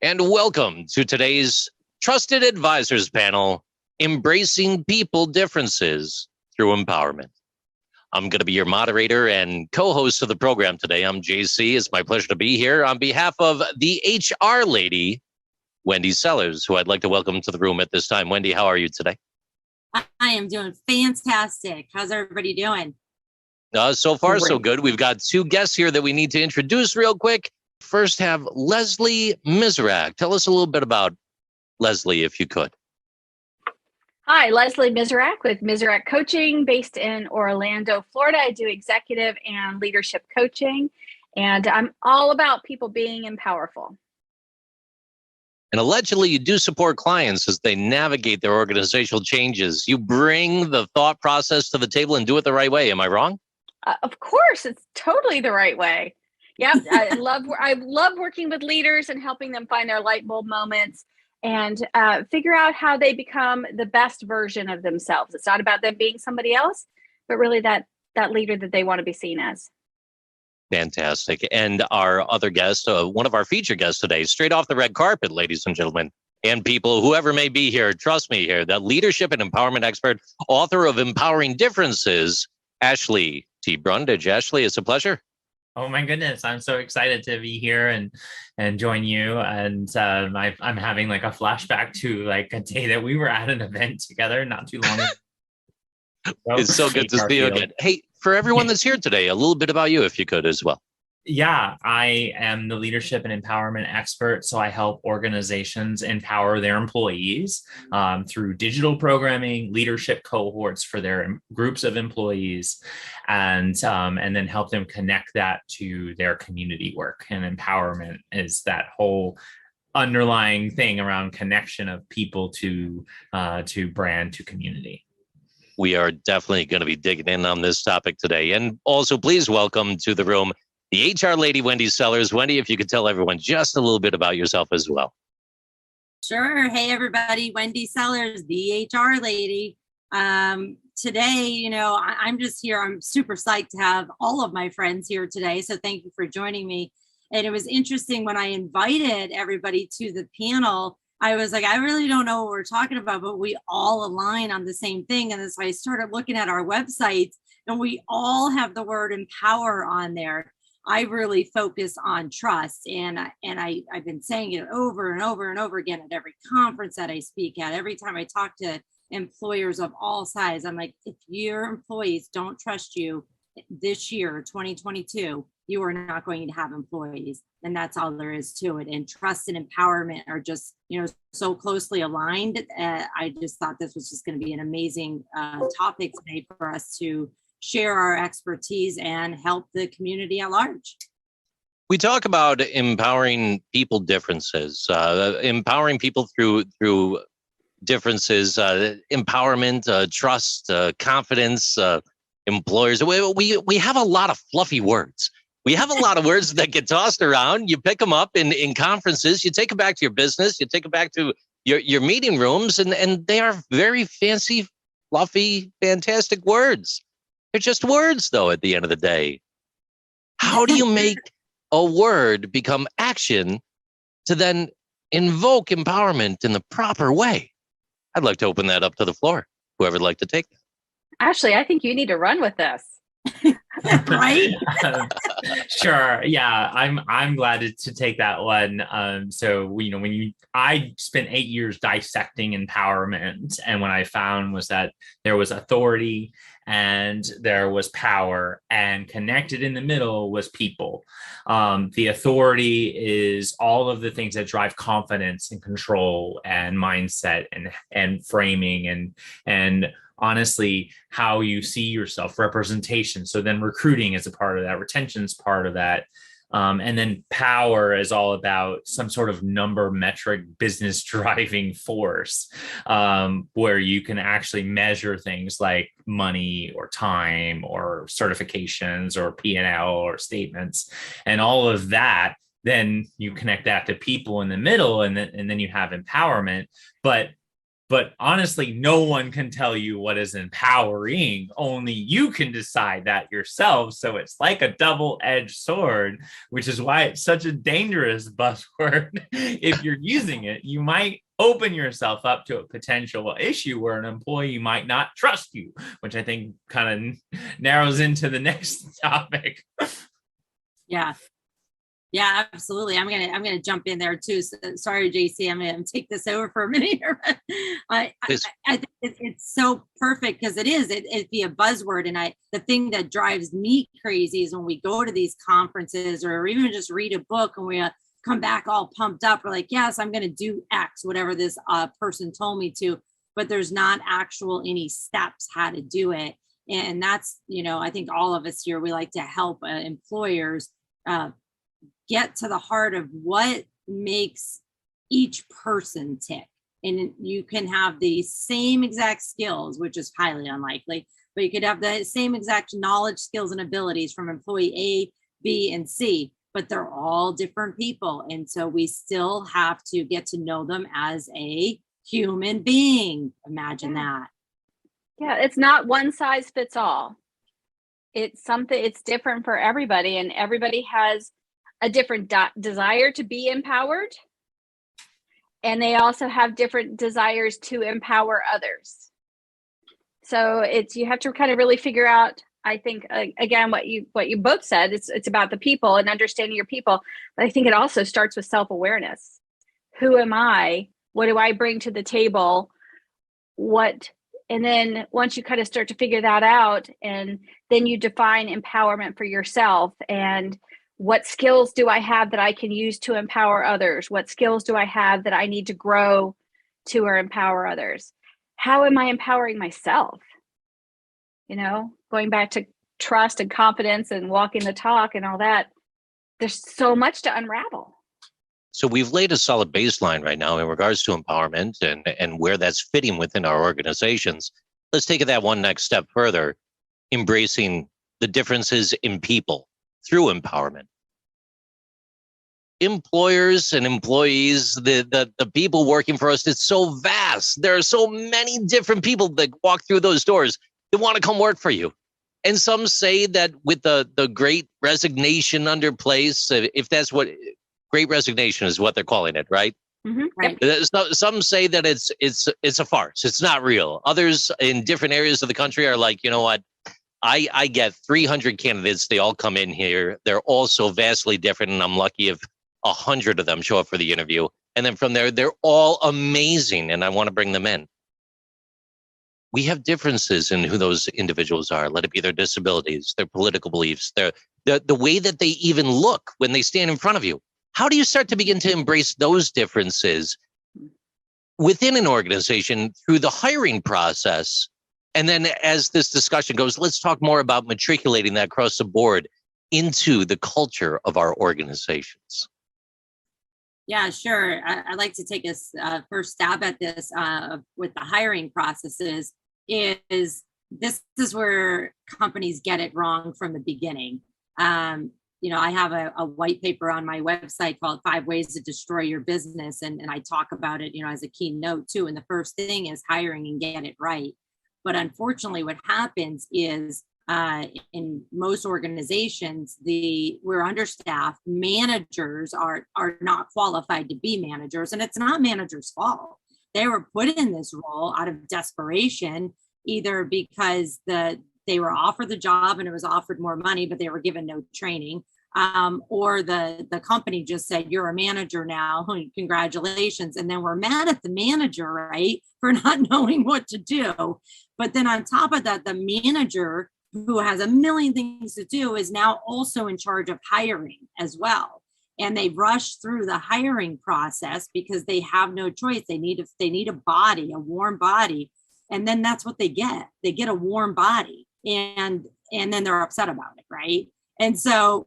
and welcome to today's Trusted Advisors panel, Embracing People Differences Through Empowerment. I'm going to be your moderator and co-host of the program today. I'm JC. It's my pleasure to be here on behalf of the HR lady, Wendy Sellers, who I'd like to welcome to the room at this time. Wendy, how are you today? I am doing fantastic. How's everybody doing? So far, so good. We've got two guests here that we need to introduce real quick. First, have Leslie Mizerak. Tell us a little bit about Leslie, if you could. Hi, Leslie Mizerak with Mizerak Coaching, based in Orlando, Florida. I do executive and leadership coaching, and I'm all about people being empowerful. And allegedly, you do support clients as they navigate their organizational changes. You bring the thought process to the table and do it the right way. Am I wrong? Of course, it's totally the right way. Yeah, I love working with leaders and helping them find their light bulb moments and figure out how they become the best version of themselves. It's not about them being somebody else, but really that leader that they want to be seen as. Fantastic. And our other guest, one of our featured guests today, straight off the red carpet, ladies and gentlemen, and people, whoever may be here, trust me here, that leadership and empowerment expert, author of Empowering Differences, Ashley T. Brundage. Ashley, it's a pleasure. Oh my goodness, I'm so excited to be here and join you. And I'm having like a flashback to like a day that we were at an event together not too long ago. It's so good to see you again. Hey, for everyone that's here today, a little bit about you, if you could as well. Yeah, I am the leadership and empowerment expert. So I help organizations empower their employees through digital programming, leadership cohorts for their groups of employees, and then help them connect that to their community work. And empowerment is that whole underlying thing around connection of people to brand, to community. We are definitely going to be digging in on this topic today. And also, please welcome to the room the HR lady, Wendy Sellers. Wendy, if you could tell everyone just a little bit about yourself as well. Sure. Hey, everybody. Wendy Sellers, the HR lady. Today, I'm just here. I'm super psyched to have all of my friends here today. So thank you for joining me. And it was interesting when I invited everybody to the panel. I was like, I really don't know what we're talking about, but we all align on the same thing. And so I started looking at our websites, and we all have the word empower on there. I really focus on trust, and I've been saying it over and over and over again at every conference that I speak at. Every time I talk to employers of all sizes, I'm like, if your employees don't trust you this year, 2022, you are not going to have employees, and that's all there is to it. And trust and empowerment are just, so closely aligned. I just thought this was just going to be an amazing topic today for us to share our expertise and help the community at large. We talk about empowering people differences, empowering people through differences, empowerment, trust, confidence, employers. We have a lot of fluffy words. We have a lot of words that get tossed around. You pick them up in conferences, you take them back to your business, you take them back to your meeting rooms, and they are very fancy, fluffy, fantastic words. They're just words, though, at the end of the day. How do you make a word become action to then invoke empowerment in the proper way? I'd like to open that up to the floor. Whoever would like to take that. Ashley, I think you need to run with this. Right? Sure. Yeah, I'm glad to take that one. So I spent 8 years dissecting empowerment, and what I found was that there was authority and there was power, and connected in the middle was people. The authority is all of the things that drive confidence and control and mindset and framing and honestly, how you see yourself, representation. So then recruiting is a part of that, retention is part of that. And then power is all about some sort of number metric business driving force, where you can actually measure things like money or time or certifications or P&L or statements and all of that. Then you connect that to people in the middle, and then you have empowerment. But But honestly, no one can tell you what is empowering. Only you can decide that yourself. So it's like a double-edged sword, which is why it's such a dangerous buzzword. If you're using it, you might open yourself up to a potential issue where an employee might not trust you, which I think kind of narrows into the next topic. Yeah. Yeah, absolutely. I'm gonna jump in there too. So, sorry, JC, I'm gonna take this over for a minute here. I think it's so perfect because it'd be a buzzword. And the thing that drives me crazy is when we go to these conferences or even just read a book and we come back all pumped up. We're like, yes, I'm gonna do X, whatever this person told me to, but there's not any steps how to do it. And that's, I think all of us here, we like to help employers get to the heart of what makes each person tick. And you can have the same exact skills, which is highly unlikely, but you could have the same exact knowledge, skills, and abilities from employee A, B, and C, but they're all different people. And so we still have to get to know them as a human being. Imagine that. Yeah, it's not one size fits all. It's different for everybody, and everybody has a different desire to be empowered, and they also have different desires to empower others. So you have to kind of really figure out, I think, again, what you both said, it's about the people and understanding your people, but I think it also starts with self-awareness. Who am I? What do I bring to the table? And then once you kind of start to figure that out, and then you define empowerment for yourself, and what skills do I have that I can use to empower others? What skills do I have that I need to grow to or empower others? How am I empowering myself? Going back to trust and confidence and walking the talk and all that, there's so much to unravel. So we've laid a solid baseline right now in regards to empowerment and where that's fitting within our organizations. Let's take it that one next step further, embracing the differences in people through empowerment. Employers and employees, the people working for us, it's so vast. There are so many different people that walk through those doors that want to come work for you. And some say that with the great resignation under place, if that's what great resignation is what they're calling it, right? Mm-hmm. Right. Some say that it's a farce. It's not real. Others in different areas of the country are like, you know what? I get 300 candidates. They all come in here. They're all so vastly different. And I'm lucky if 100 of them show up for the interview. And then from there, they're all amazing. And I want to bring them in. We have differences in who those individuals are. Let it be their disabilities, their political beliefs, the way that they even look when they stand in front of you. How do you start to begin to embrace those differences within an organization through the hiring process? And then as this discussion goes, let's talk more about matriculating that across the board into the culture of our organizations. Yeah, sure. I'd like to take a first stab at this with the hiring processes. This is where companies get it wrong from the beginning. I have a white paper on my website called 5 Ways to Destroy Your Business. And I talk about it, as a keynote too. And the first thing is hiring and get it right. But unfortunately, what happens is in most organizations, we're understaffed. Managers are not qualified to be managers, and it's not managers' fault. They were put in this role out of desperation, either because they were offered the job and it was offered more money, but they were given no training, or the company just said, you're a manager now, congratulations. And then we're mad at the manager, right, for not knowing what to do. But then on top of that, the manager, who has a million things to do, is now also in charge of hiring as well. And they rush through the hiring process because they have no choice. They need a body, a warm body. And then that's what they get. They get a warm body, and then they're upset about it, right? And so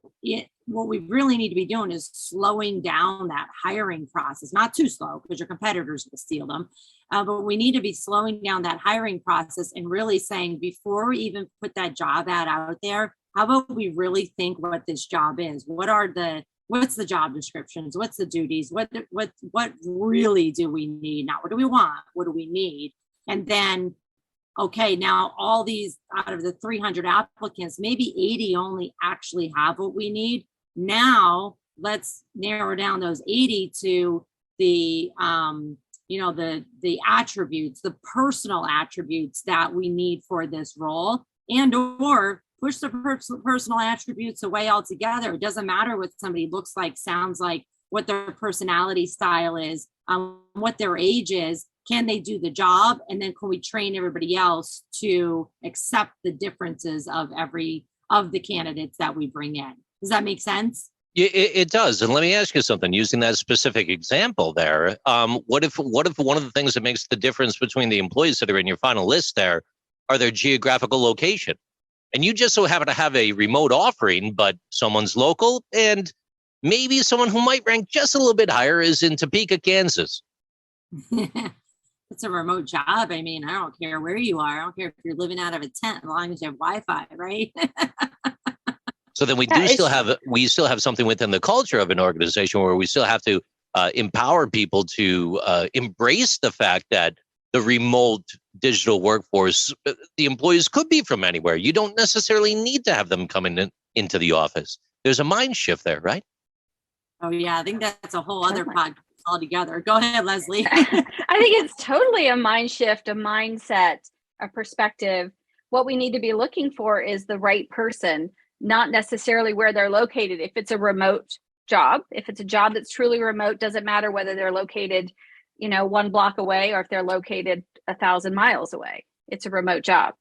what we really need to be doing is slowing down that hiring process, not too slow because your competitors will steal them. But we need to be slowing down that hiring process and really saying, before we even put that job ad out there, how about we really think what this job is? What are the what's the job descriptions? What's the duties? What really do we need? Not what do we want? What do we need? And then, okay, now all these out of the 300 applicants, maybe 80 only actually have what we need. Now let's narrow down those 80 to the the attributes, the personal attributes that we need for this role, and or push the personal attributes away altogether. It doesn't matter what somebody looks like, sounds like, what their personality style is, what their age is. Can they do the job? And then can we train everybody else to accept the differences of the candidates that we bring in? Does that make sense? It does. And let me ask you something, using that specific example there. What if one of the things that makes the difference between the employees that are in your final list there are their geographical location? And you just so happen to have a remote offering, but someone's local, and maybe someone who might rank just a little bit higher is in Topeka, Kansas. It's a remote job. I mean, I don't care where you are. I don't care if you're living out of a tent, as long as you have Wi-Fi, right? So then we still have something within the culture of an organization where we still have to empower people to embrace the fact that the remote digital workforce, the employees could be from anywhere. You don't necessarily need to have them coming into the office. There's a mind shift there, right? Oh yeah, I think that's a whole other podcast altogether. Go ahead, Leslie. I think it's totally a mind shift, a mindset, a perspective. What we need to be looking for is the right person, not necessarily where they're located. If it's a remote job, if it's a job that's truly remote, doesn't matter whether they're located, 1 block away or if they're located 1,000 miles away. It's a remote job.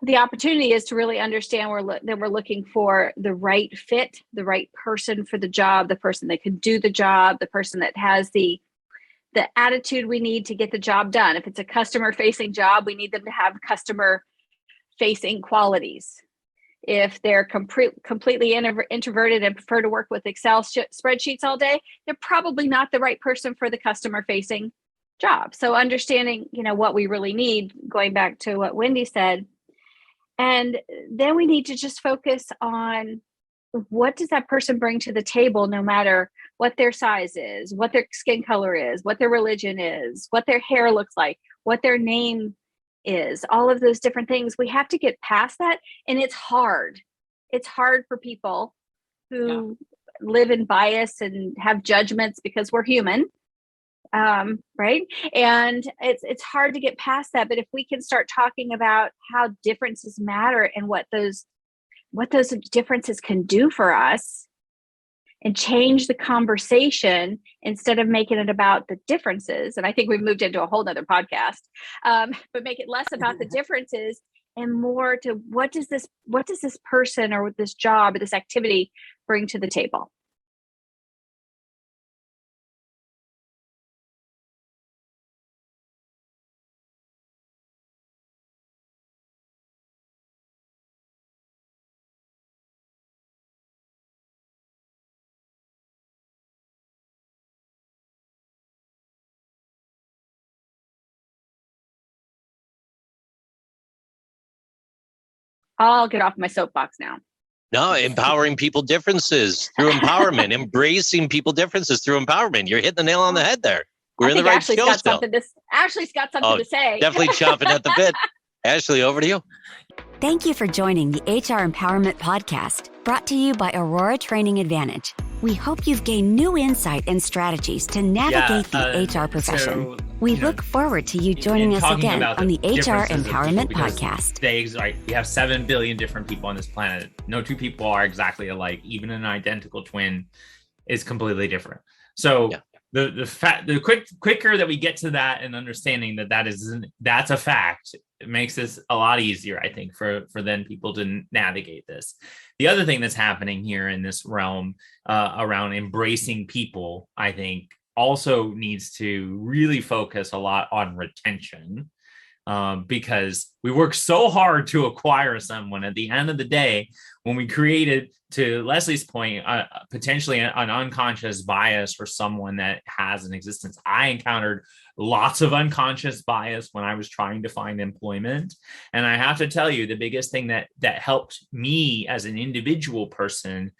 The opportunity is to really understand that we're looking for the right fit, the right person for the job, the person that can do the job, the person that has the attitude we need to get the job done. If it's a customer-facing job, we need them to have customer-facing qualities. If they're completely introverted and prefer to work with Excel spreadsheets all day, they're probably not the right person for the customer-facing job. So understanding, what we really need, going back to what Wendy said, and then we need to just focus on what does that person bring to the table, no matter what their size is, what their skin color is, what their religion is, what their hair looks like, what their name is, all of those different things. We have to get past that. And it's hard. It's hard for people who live in bias and have judgments because we're human. Right. And it's hard to get past that. But if we can start talking about how differences matter and what those differences can do for us, and change the conversation instead of making it about the differences. And I think we've moved into a whole nother podcast, but make it less about the differences and more to what does this person or this job or this activity bring to the table? I'll get off my soapbox now. No, empowering people differences through empowerment, embracing people differences through empowerment. You're hitting the nail on the head there. We're in the right show still. Ashley's got something to say. Definitely chomping at the bit. Ashley, over to you. Thank you for joining the HR Empowerment Podcast, brought to you by Aurora Training Advantage. We hope you've gained new insight and strategies to navigate the HR profession. We look forward to you joining us again on the HR Empowerment Podcast. Today, we have 7 billion different people on this planet. No two people are exactly alike. Even an identical twin is completely different. So the quicker that we get to that and understanding that's a fact, it makes this a lot easier, I think, for then people to navigate this. The other thing that's happening here in this realm around embracing people, I think, also needs to really focus a lot on retention, because we work so hard to acquire someone. At the end of the day, when we created, to Leslie's point, potentially an unconscious bias for someone that has an existence. I encountered lots of unconscious bias when I was trying to find employment. And I have to tell you, the biggest thing that helped me as an individual person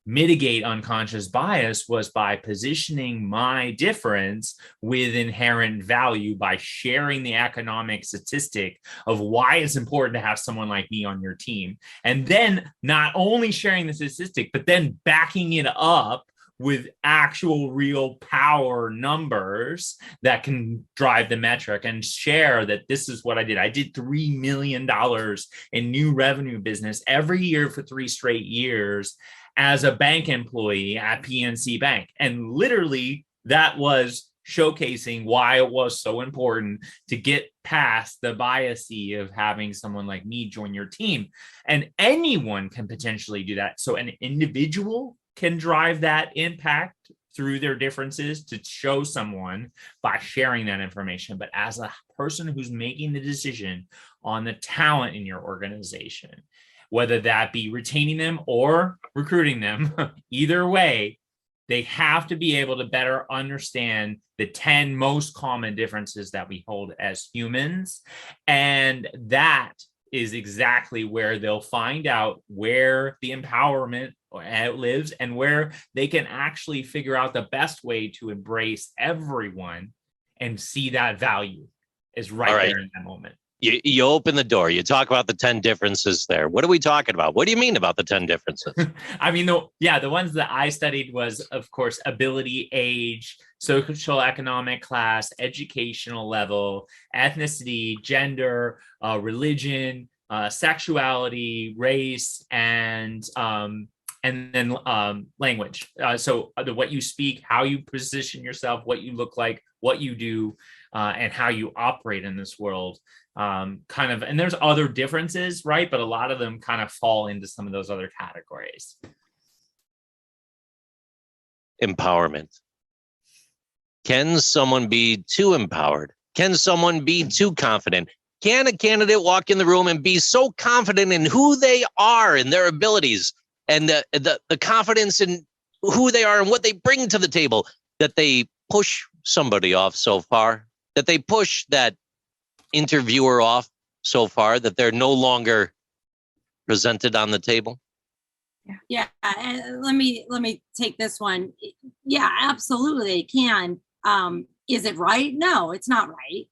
mitigate unconscious bias was by positioning my difference with inherent value by sharing the economic statistic of why it's important to have someone like me on your team. And then not only sharing the statistic, but then backing it up with actual real power numbers that can drive the metric, and share that this is what I did. I did $3 million in new revenue business every year for 3 straight years as a bank employee at PNC Bank. And literally that was showcasing why it was so important to get past the bias of having someone like me join your team. And anyone can potentially do that. So an individual can drive that impact through their differences to show someone by sharing that information. But as a person who's making the decision on the talent in your organization, whether that be retaining them or recruiting them, either way, they have to be able to better understand the 10 most common differences that we hold as humans. And that is exactly where they'll find out where the empowerment lives and where they can actually figure out the best way to embrace everyone and see that value is right there in that moment. You open the door. You talk about the 10 differences there. What are we talking about? What do you mean about the 10 differences? I mean, the ones that I studied was, of course, ability, age, social economic class, educational level, ethnicity, gender, religion, sexuality, race, and then language. So what you speak, how you position yourself, what you look like, what you do, and how you operate in this world. And there's other differences, right? But a lot of them kind of fall into some of those other categories. Empowerment. Can someone be too empowered? Can someone be too confident? Can a candidate walk in the room and be so confident in who they are and their abilities and the confidence in who they are and what they bring to the table that they push somebody off so far, that they push that interviewer off so far that they're no longer presented on the table? Yeah, and let me take this one. Yeah, absolutely they can. Is it right? No, it's not right.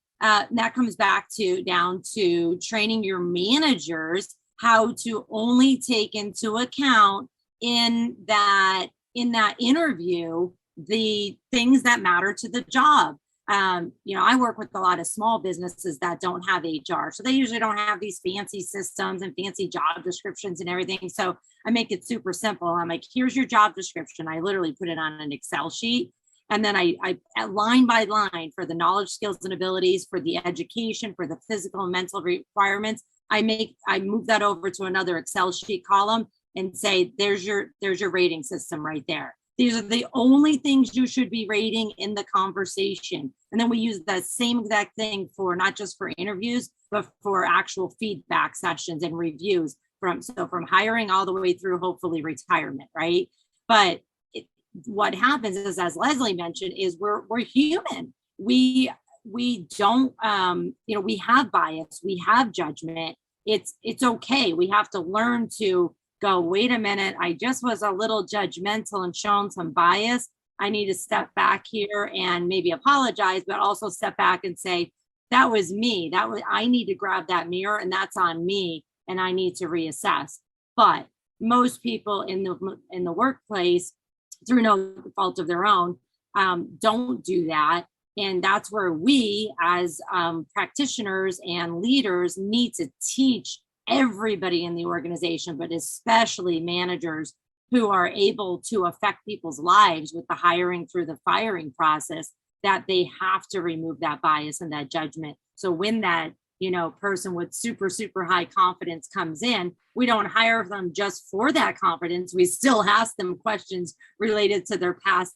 That comes back down to training your managers how to only take into account in that interview the things that matter to the job. I work with a lot of small businesses that don't have HR. So they usually don't have these fancy systems and fancy job descriptions and everything. So I make it super simple. I'm like, here's your job description. I literally put it on an Excel sheet. And then I line by line for the knowledge, skills, and abilities, for the education, for the physical and mental requirements, I move that over to another Excel sheet column and say, there's your rating system right there. These are the only things you should be rating in the conversation. And then we use that same exact thing for not just for interviews, but for actual feedback sessions and reviews from hiring all the way through hopefully retirement, right? But what happens is, as Leslie mentioned, is we're human. We don't we have bias, we have judgment. It's okay. We have to learn to go, wait a minute, I just was a little judgmental and shown some bias. I need to step back here and maybe apologize, but also step back and say, that was me. I need to grab that mirror, and that's on me, and I need to reassess. But most people in the workplace, through no fault of their own, don't do that. And that's where we as practitioners and leaders need to teach everybody in the organization, but especially managers who are able to affect people's lives with the hiring through the firing process, that they have to remove that bias and that judgment. So when that person with super, super high confidence comes in, we don't hire them just for that confidence. We still ask them questions related to their past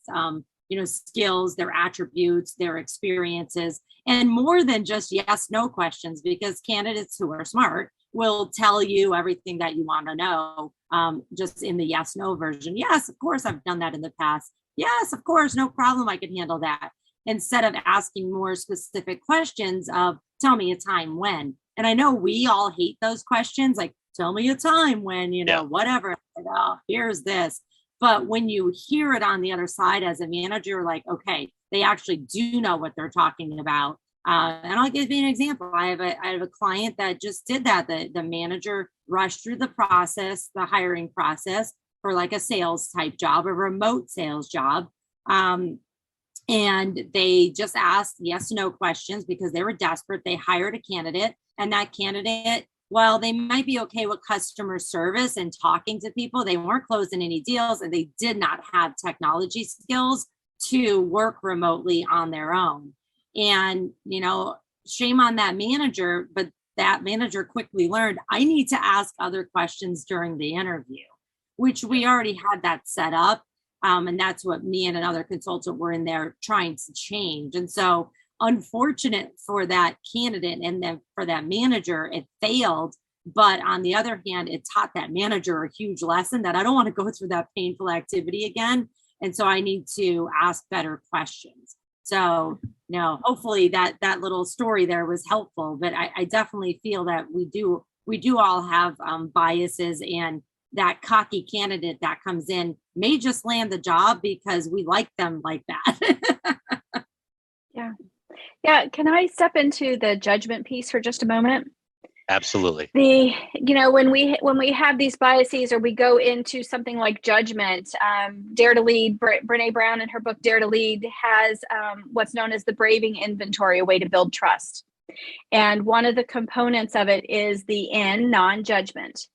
skills, their attributes, their experiences, and more than just yes, no questions, because candidates who are smart will tell you everything that you want to know, just in the yes, no version. Yes, of course, I've done that in the past. Yes, of course, no problem, I can handle that. Instead of asking more specific questions of, tell me a time when. And I know we all hate those questions, like, tell me a time when, whatever. Oh, here's this. But when you hear it on the other side as a manager, like, okay, they actually do know what they're talking about. And I'll give you an example. I have a client that just did that. The manager rushed through the process, the hiring process for like a sales type job, a remote sales job. And they just asked yes, no questions because they were desperate. They hired a candidate, and that candidate, well, they might be okay with customer service and talking to people. They weren't closing any deals, and they did not have technology skills to work remotely on their own. And, shame on that manager, but that manager quickly learned, I need to ask other questions during the interview, which we already had that set up. And that's what me and another consultant were in there trying to change. And so unfortunate for that candidate and then for that manager, it failed. But on the other hand, it taught that manager a huge lesson that I don't want to go through that painful activity again. And so I need to ask better questions. So, hopefully that little story there was helpful, but I definitely feel that we do all have biases, and that cocky candidate that comes in may just land the job because we like them like that. Yeah. Can I step into the judgment piece for just a moment? Absolutely. When we have these biases, or we go into something like judgment, Dare to Lead, Brene Brown in her book Dare to Lead has what's known as the braving inventory, a way to build trust. And one of the components of it is the N, non-judgment.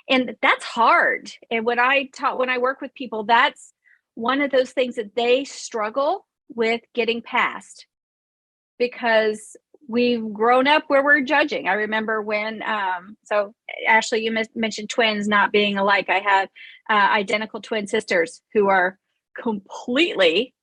And that's hard. And when I work with people, that's one of those things that they struggle with getting past, because we've grown up where we're judging. I remember when, so Ashley, you mentioned twins not being alike. I have identical twin sisters who are completely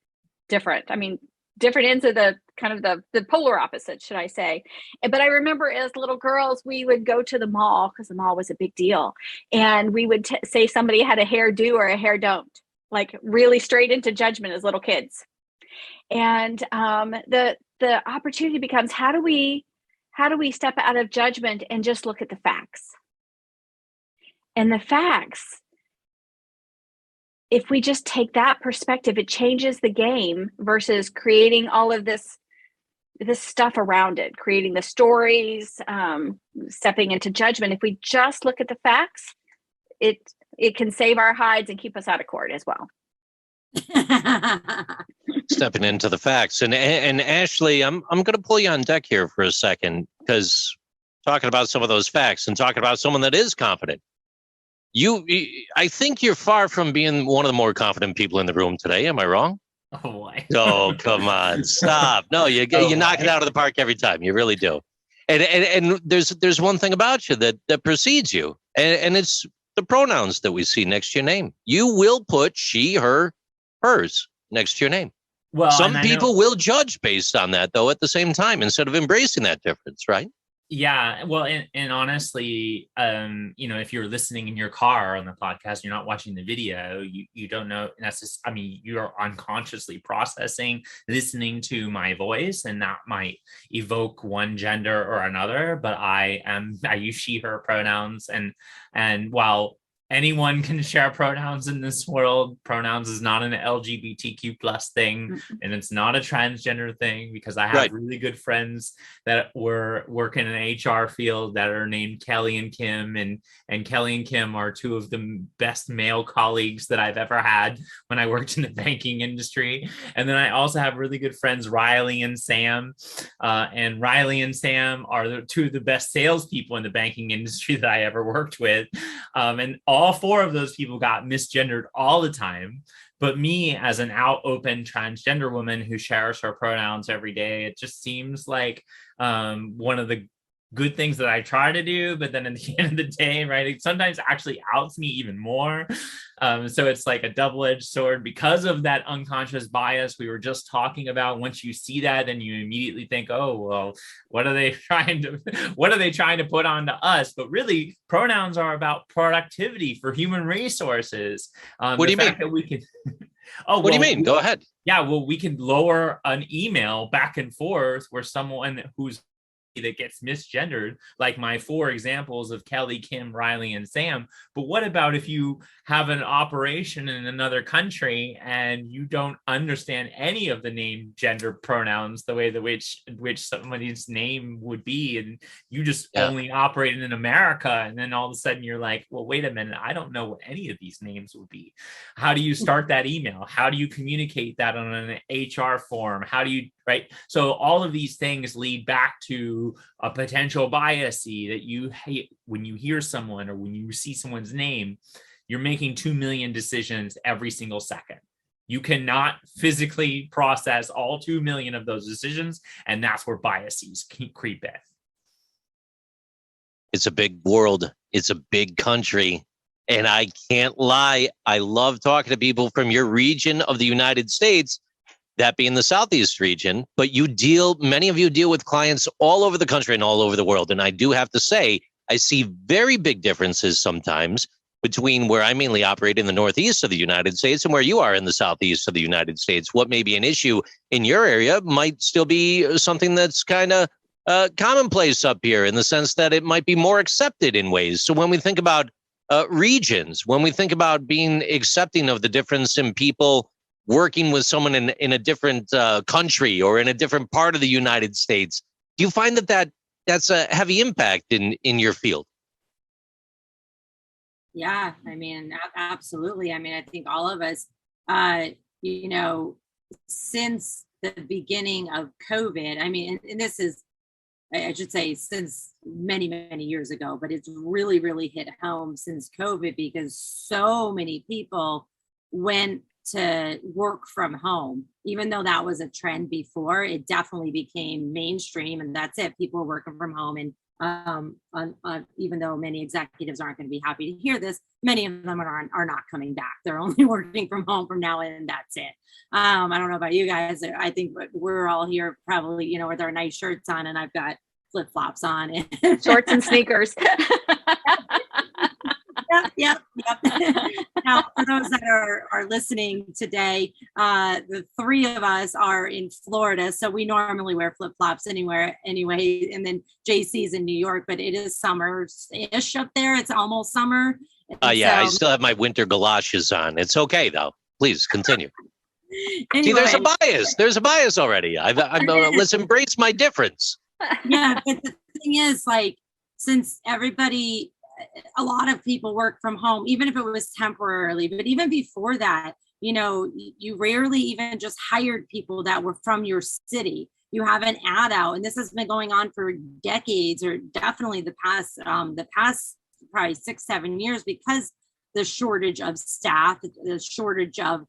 different. I mean, different ends of the kind of the polar opposite, should I say. But I remember as little girls, we would go to the mall because the mall was a big deal. And we would say somebody had a hair do or a hair don't, like really straight into judgment as little kids. And the opportunity becomes, how do we step out of judgment and just look at the facts? And the facts, if we just take that perspective, it changes the game versus creating all of this stuff around it, creating the stories, stepping into judgment. If we just look at the facts, it can save our hides and keep us out of court as well. Stepping into the facts. And Ashley, I'm going to pull you on deck here for a second, because talking about some of those facts and talking about someone that is confident, I think you're far from being one of the more confident people in the room today. Am I wrong? Oh boy. Oh, come on, stop. No, you knock it out of the park every time. You really do. And there's one thing about you that precedes you, and it's the pronouns that we see next to your name. You will put she, her, hers next to your name. Well, some people will judge based on that, though, at the same time, instead of embracing that difference, right? Yeah. Well, and honestly, if you're listening in your car on the podcast, you're not watching the video, you don't know necessarily. I mean, you're unconsciously processing, listening to my voice, and that might evoke one gender or another. But I use she, her pronouns, and while anyone can share pronouns in this world, pronouns is not an LGBTQ plus thing, and it's not a transgender thing, because I have really good friends that work in an HR field that are named Kelly and Kim, and Kelly and Kim are two of the best male colleagues that I've ever had when I worked in the banking industry. And then I also have really good friends, Riley and Sam, and Riley and Sam are two of the best salespeople in the banking industry that I ever worked with, and all four of those people got misgendered all the time. But me, as an out open transgender woman who shares her pronouns every day, it just seems like one of the good things that I try to do, but then at the end of the day, right, it sometimes actually outs me even more. So it's like a double-edged sword because of that unconscious bias we were just talking about. Once you see that, then you immediately think, oh, well, what are they trying to put onto us? But really, pronouns are about productivity for human resources. What do you mean? That we can what do you mean? Go ahead. Yeah, well, we can lower an email back and forth where someone who's that gets misgendered, like my 4 examples of Kelly, Kim, Riley, and Sam. But what about if you have an operation in another country and you don't understand any of the name gender pronouns, the way that which somebody's name would be, and you just only operate in America, and then all of a sudden you're like, well, wait a minute, I don't know what any of these names would be. How do you start that email? How do you communicate that on an HR form? How do you, right? So all of these things lead back to a potential bias that you hate when you hear someone or when you see someone's name. You're making 2 million decisions every single second. You cannot physically process all 2 million of those decisions, and that's where biases creep in. It's a big world. It's a big country. And I can't lie, I love talking to people from your region of the United States, that being the Southeast region, but many of you deal with clients all over the country and all over the world. And I do have to say, I see very big differences sometimes between where I mainly operate in the Northeast of the United States and where you are in the Southeast of the United States. What may be an issue in your area might still be something that's kind of commonplace up here, in the sense that it might be more accepted in ways. So when we think about regions, when we think about being accepting of the difference in people working with someone in a different country or in a different part of the United States, do you find that's a heavy impact in your field? Yeah, I mean, absolutely. I mean, I think all of us, since the beginning of COVID, I mean, and this is, I should say, since many, many years ago, but it's really, really hit home since COVID, because so many people went to work from home. Even though that was a trend before, it definitely became mainstream, and that's it. People were working from home, and even though many executives aren't going to be happy to hear this, many of them are not coming back. They're only working from home from now on, and that's it. I don't know about you guys. I think we're all here probably, with our nice shirts on, and I've got flip-flops on. Shorts and sneakers. Yep. Now, for those that are listening today, the 3 of us are in Florida, so we normally wear flip-flops anywhere anyway. And then JC's in New York, but it is summer-ish up there. It's almost summer. I still have my winter galoshes on. It's okay though. Please continue. Anyway. See, there's a bias. There's a bias already. Let's embrace my difference. Yeah, but the thing is, like, since a lot of people work from home, even if it was temporarily, but even before that, you rarely even just hired people that were from your city. You have an ad out, and this has been going on for decades, or definitely the past probably 6-7 years, because the shortage of staff, the shortage of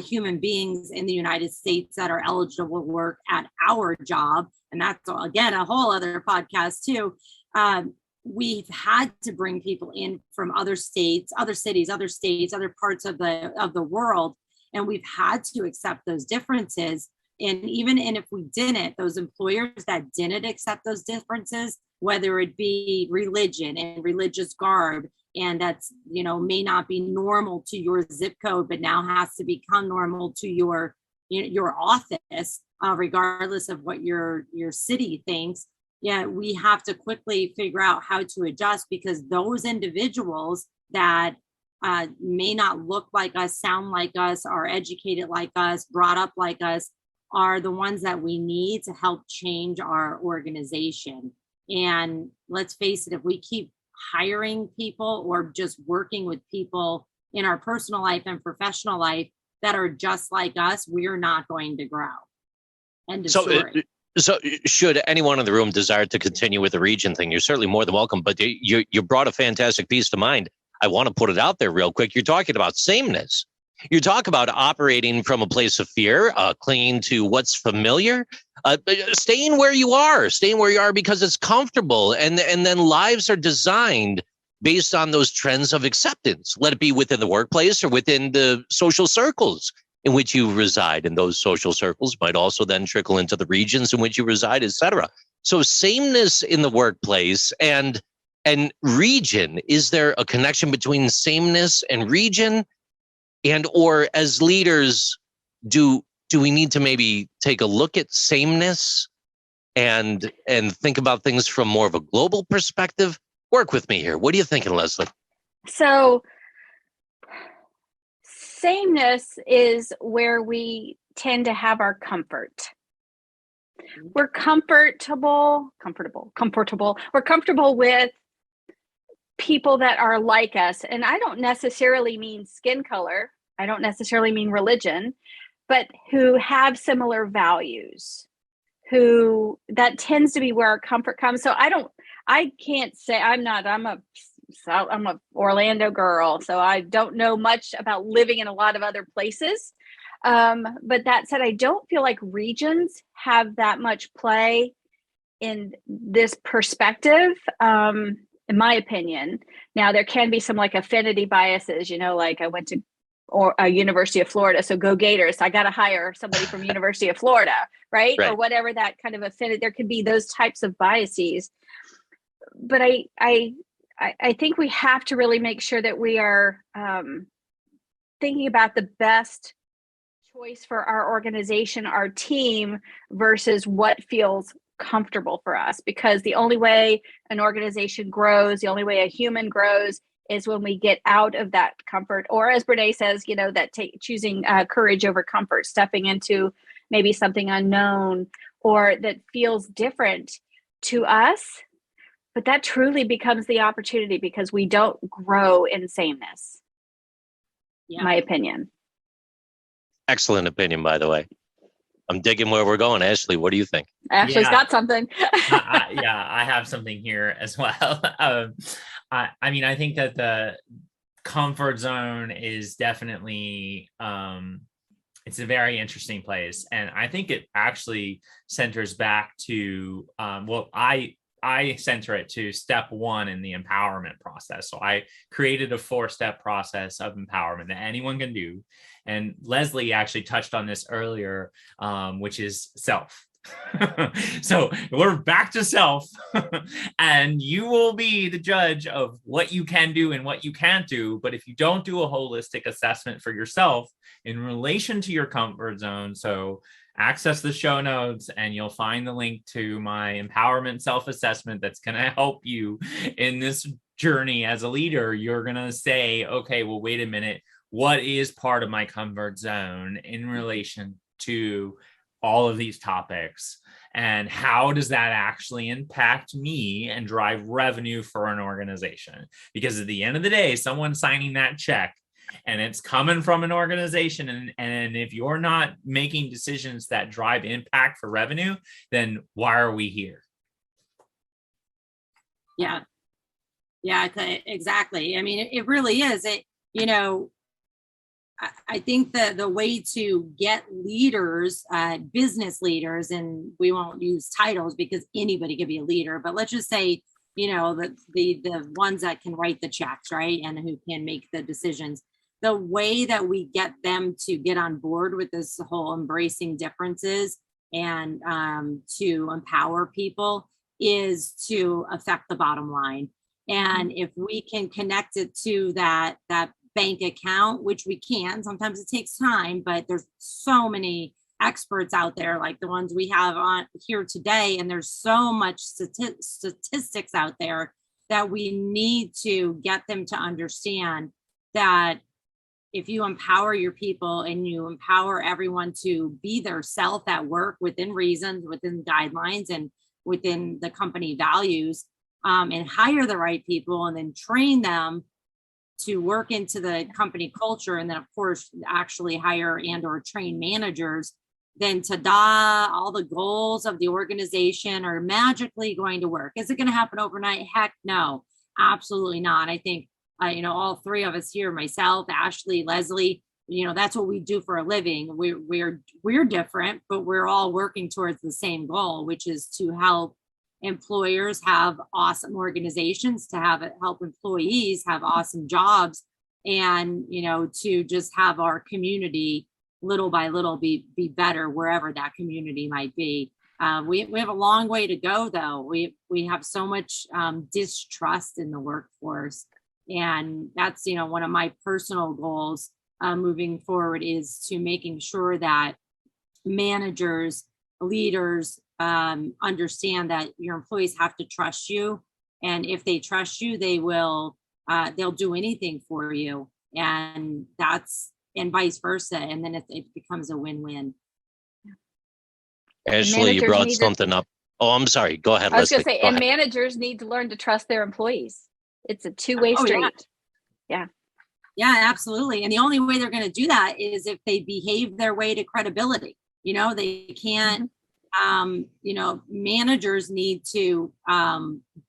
human beings in the United States that are eligible to work at our job. And that's, again, a whole other podcast too. We've had to bring people in from other states, other cities, other states, other parts of the world. And we've had to accept those differences. And if we didn't, those employers that didn't accept those differences, whether it be religion and religious garb, and that's, may not be normal to your zip code, but now has to become normal to your office, regardless of what your city thinks. Yeah, we have to quickly figure out how to adjust, because those individuals that may not look like us, sound like us, are educated like us, brought up like us, are the ones that we need to help change our organization. And let's face it, if we keep hiring people or just working with people in our personal life and professional life that are just like us, we're not going to grow. End of story. So should anyone in the room desire to continue with the region thing, you're certainly more than welcome. But you brought a fantastic piece to mind. I want to put it out there real quick. You're talking about sameness. You talk about operating from a place of fear, clinging to what's familiar, staying where you are because it's comfortable. And then lives are designed based on those trends of acceptance, let it be within the workplace or within the social circles in which you reside. And those social circles might also then trickle into the regions in which you reside, et cetera. So sameness in the workplace and region, is there a connection between sameness and region? And or as leaders, do we need to maybe take a look at sameness and think about things from more of a global perspective? Work with me here. What are you thinking, Leslie? So sameness is where we tend to have our comfort. We're comfortable. We're comfortable with people that are like us. And I don't necessarily mean skin color. I don't necessarily mean religion, but who have similar values, who that tends to be where our comfort comes. So I can't say I'm a Orlando girl, so I don't know much about living in a lot of other places. But that said, I don't feel like regions have that much play in this perspective, in my opinion. Now, there can be some like affinity biases, like I went to University of Florida, so go Gators. I got to hire somebody from University of Florida, right? Or whatever that kind of affinity. There could be those types of biases. But I think we have to really make sure that we are thinking about the best choice for our organization, our team, versus what feels comfortable for us. Because the only way an organization grows, the only way a human grows, is when we get out of that comfort, or as Brundage says, that choosing courage over comfort, stepping into maybe something unknown or that feels different to us. But that truly becomes the opportunity, because we don't grow in sameness. Yeah. My opinion. Excellent opinion, by the way. I'm digging where we're going. Ashley, what do you think? Ashley's got something. I have something here as well. I think that the comfort zone is definitely, it's a very interesting place. And I think it actually centers back to, I center it to step one in the empowerment process. So I created a 4-step process of empowerment that anyone can do. And Leslie actually touched on this earlier, which is self. So we're back to self, and you will be the judge of what you can do and what you can't do. But if you don't do a holistic assessment for yourself in relation to your comfort zone, so access the show notes and you'll find the link to my empowerment self-assessment that's going to help you in this journey as a leader. You're going to say, okay, well, wait a minute. What is part of my comfort zone in relation to all of these topics? And how does that actually impact me and drive revenue for an organization? Because at the end of the day, someone's signing that check and it's coming from an organization. And if you're not making decisions that drive impact for revenue, then why are we here? Yeah, exactly. I mean, it really is. I think that the way to get leaders, business leaders, and we won't use titles because anybody can be a leader, but let's just say, the ones that can write the checks, right? And who can make the decisions. The way that we get them to get on board with this whole embracing differences and to empower people is to affect the bottom line. And if we can connect it to that bank account, which we can, sometimes it takes time, but there's so many experts out there like the ones we have on here today. And there's so much statistics out there that we need to get them to understand that if you empower your people and you empower everyone to be their self at work within reasons, within guidelines, and within the company values, and hire the right people and then train them to work into the company culture, and then of course actually hire and or train managers, then ta-da, all the goals of the organization are magically going to work. Is it going to happen overnight? Heck no, absolutely not. I think all three of us here, myself, Ashley, Leslie, that's what we do for a living. We're different, but we're all working towards the same goal, which is to help employers have awesome organizations, to help employees have awesome jobs, and to just have our community little by little be better wherever that community might be. We have a long way to go, though. We have so much distrust in the workforce, and that's one of my personal goals moving forward, is to making sure that managers, leaders, understand that your employees have to trust you. And if they trust you, they'll do anything for you. And vice versa. And then it becomes a win-win. Ashley, you brought something up. Oh, I'm sorry. Go ahead, Leslie. I was going to say, and managers need to learn to trust their employees. It's a two-way street. Yeah. Yeah, absolutely. And the only way they're going to do that is if they behave their way to credibility. They can't, managers need to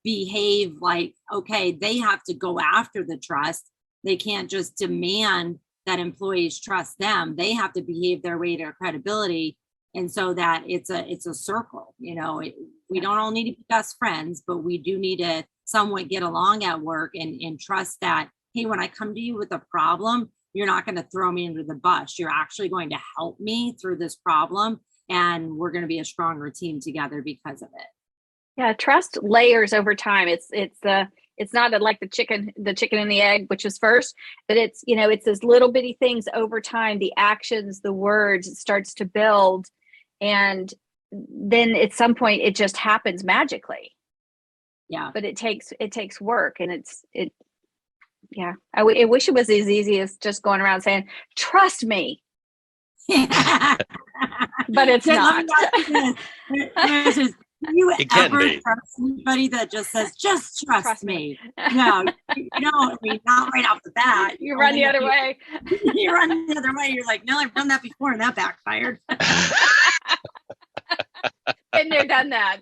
behave like, okay, they have to go after the trust. They can't just demand that employees trust them. They have to behave their way to credibility. And so that it's a circle, we don't all need to be best friends, but we do need to somewhat get along at work and trust that, hey, when I come to you with a problem, you're not going to throw me under the bus. You're actually going to help me through this problem. And we're going to be a stronger team together because of it. Yeah. Trust layers over time. It's not like the chicken and the egg, which is first, but it's those little bitty things over time, the actions, the words, it starts to build. And then at some point it just happens magically. Yeah. But it takes work, and I wish it was as easy as just going around saying, trust me. But it's not. You ever trust anybody that just says, just trust me? No, not right off the bat. You run the other way. You run the other way. You're like, no, I've done that before and that backfired. Been there, done that.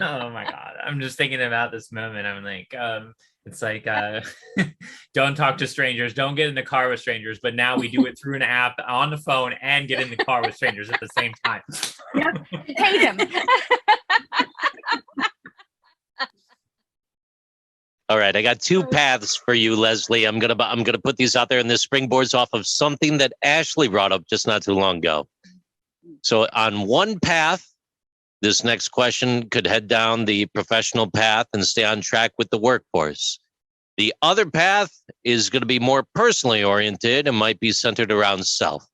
Oh my God. I'm just thinking about this moment. I'm like, it's like, don't talk to strangers, don't get in the car with strangers, but now we do it through an app on the phone and get in the car with strangers at the same time. Yep. Hate him. All right, I got two paths for you, Leslie. I'm gonna put these out there, and this springboards off of something that Ashley brought up just not too long ago. So on one path, this next question could head down the professional path and stay on track with the workforce. The other path is going to be more personally oriented and might be centered around self.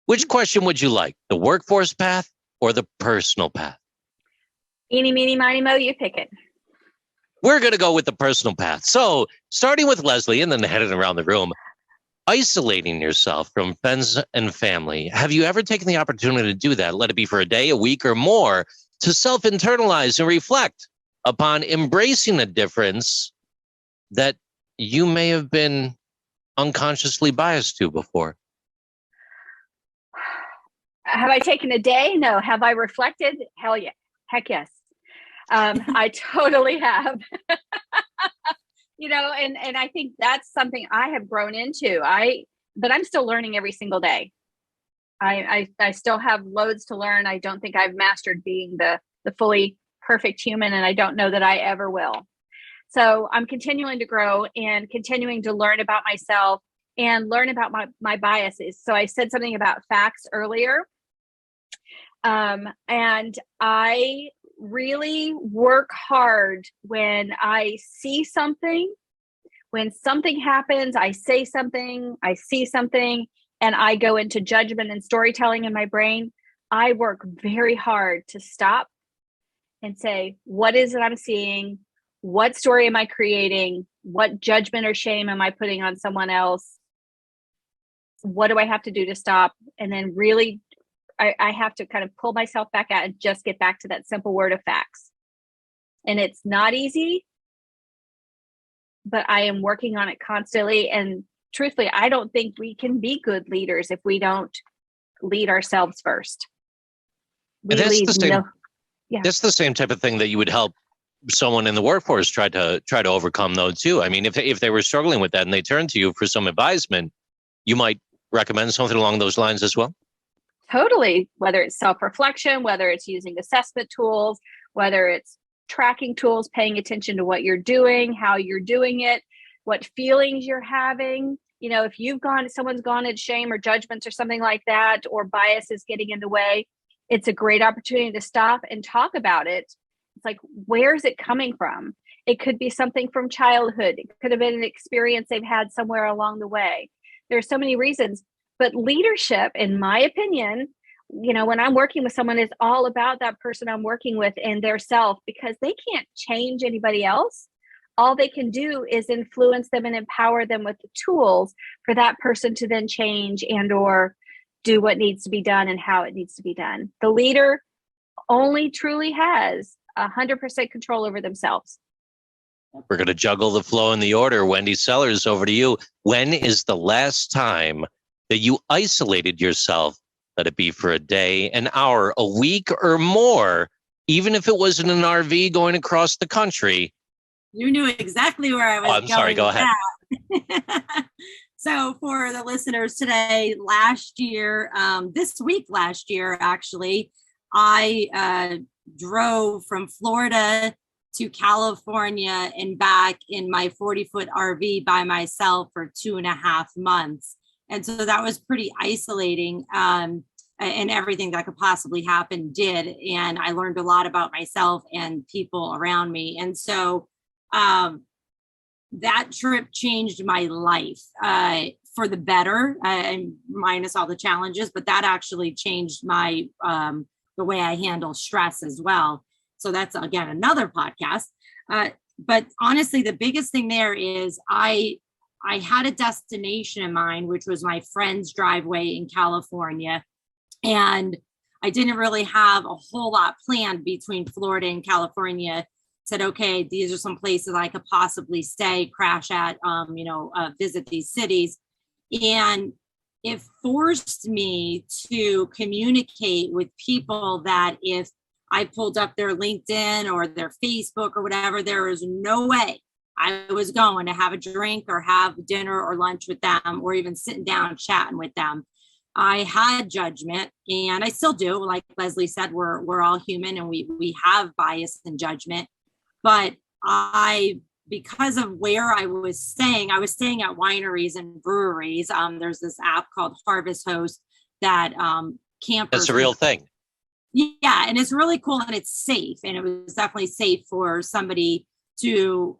Which question would you like? The workforce path or the personal path? Eeny, meeny, miny, mo, you pick it. We're going to go with the personal path. So starting with Leslie and then heading around the room, isolating yourself from friends and family. Have you ever taken the opportunity to do that? Let it be for a day, a week, or more, to self-internalize and reflect upon embracing a difference that you may have been unconsciously biased to before. Have I taken a day? No. Have I reflected? Hell yeah. Heck yes. I totally have. And I think that's something I have grown into. But I'm still learning every single day. I still have loads to learn. I don't think I've mastered being the fully perfect human, and I don't know that I ever will. So I'm continuing to grow and continuing to learn about myself and learn about my biases. So I said something about facts earlier. And I really work hard when I see something. When something happens, I say something, I see something, and I go into judgment and storytelling in my brain. I work very hard to stop and say, what is it I'm seeing? What story am I creating? What judgment or shame am I putting on someone else? What do I have to do to stop? And then really, I have to kind of pull myself back out and just get back to that simple word of facts. And it's not easy, but I am working on it constantly. And truthfully, I don't think we can be good leaders if we don't lead ourselves first. That's the same type of thing that you would help someone in the workforce try to overcome, though, too. I mean, if they were struggling with that and they turn to you for some advisement, you might recommend something along those lines as well. Totally. Whether it's self-reflection, whether it's using assessment tools, whether it's tracking tools, paying attention to what you're doing, how you're doing it, what feelings you're having. If someone's gone in shame or judgments or something like that, or bias is getting in the way, it's a great opportunity to stop and talk about it. It's like, where's it coming from? It could be something from childhood. It could have been an experience they've had somewhere along the way. There's so many reasons, but leadership, in my opinion, when I'm working with someone, it's all about that person I'm working with and their self, because they can't change anybody else. All they can do is influence them and empower them with the tools for that person to then change and or do what needs to be done and how it needs to be done. The leader only truly has 100% control over themselves. We're going to juggle the flow and the order. Wendy Sellers, over to you. When is the last time that you isolated yourself? Let it be for a day, an hour, a week, or more, even if it was in an RV going across the country. You knew exactly where I was going. I'm sorry, go ahead. So for the listeners today, last year, actually, I drove from Florida to California and back in my 40-foot RV by myself for 2.5 months. And so that was pretty isolating, and everything that could possibly happen did. And I learned a lot about myself and people around me. And so that trip changed my life for the better, and minus all the challenges, but that actually changed my the way I handle stress as well. So that's, again, another podcast. But honestly, the biggest thing there is I had a destination in mind, which was my friend's driveway in California. And I didn't really have a whole lot planned between Florida and California. Said, okay, these are some places I could possibly stay, crash at, visit these cities. And it forced me to communicate with people that if I pulled up their LinkedIn or their Facebook or whatever, there is no way I was going to have a drink or have dinner or lunch with them, or even sitting down chatting with them. I had judgment, and I still do. Like Leslie said, we're all human, and we have bias and judgment. But because of where I was staying at wineries and breweries. There's this app called Harvest Host that campers. That's a real thing. Yeah, and it's really cool, and it's safe, and it was definitely safe for somebody to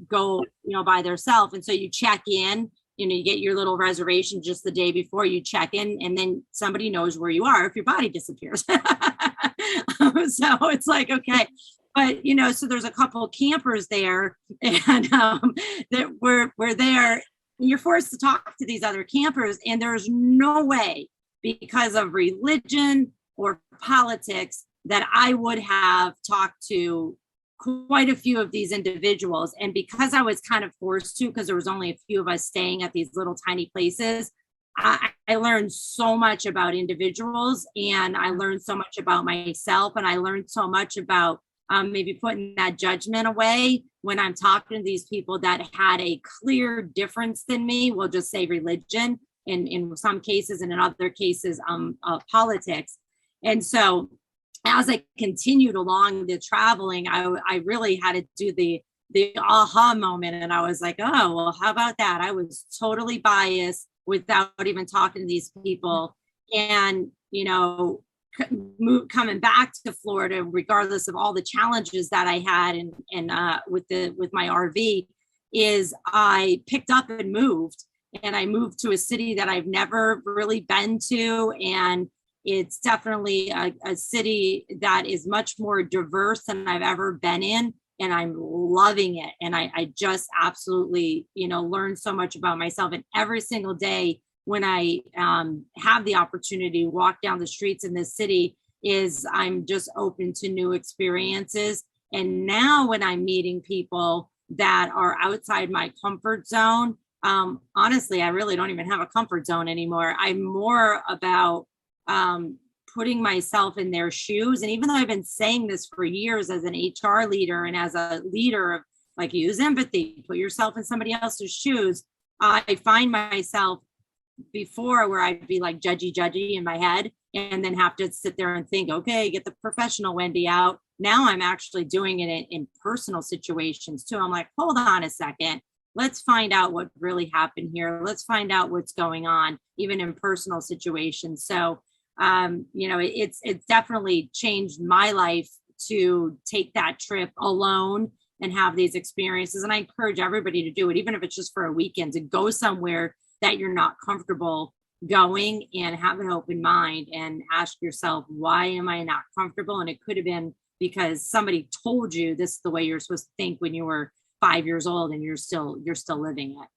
go, by themselves. And so you check in, you get your little reservation just the day before you check in, and then somebody knows where you are if your body disappears. So it's like, okay. But, so there's a couple of campers there, and that we're there. You're forced to talk to these other campers, and there's no way, because of religion or politics, that I would have talked to quite a few of these individuals. And because I was kind of forced to, because there was only a few of us staying at these little tiny places, I learned so much about individuals, and I learned so much about myself, and I learned so much about maybe putting that judgment away when I'm talking to these people that had a clear difference than me. We'll just say religion, in some cases, and in other cases, politics. And so as I continued along the traveling, I really had to do the aha moment. And I was like, oh, well, how about that? I was totally biased without even talking to these people. And, coming back to Florida, regardless of all the challenges that I had and with my RV, is I picked up and moved. And I moved to a city that I've never really been to. And it's definitely a city that is much more diverse than I've ever been in. And I'm loving it. And I just absolutely, learned so much about myself. And every single day when I have the opportunity to walk down the streets in this city, I'm just open to new experiences. And now when I'm meeting people that are outside my comfort zone, honestly, I really don't even have a comfort zone anymore. I'm more about putting myself in their shoes. And even though I've been saying this for years as an HR leader and as a leader of, like, use empathy, put yourself in somebody else's shoes, I find myself before where I'd be like judgy in my head, and then have to sit there and think, okay, get the professional Wendy out. Now I'm actually doing it in personal situations too. I'm like, hold on a second. Let's find out what really happened here. Let's find out what's going on, even in personal situations. So, it's definitely changed my life to take that trip alone and have these experiences. And I encourage everybody to do it, even if it's just for a weekend, to go somewhere that you're not comfortable going and have an open mind and ask yourself, why am I not comfortable? And it could have been because somebody told you this is the way you're supposed to think when you were 5 years old, and you're still living it.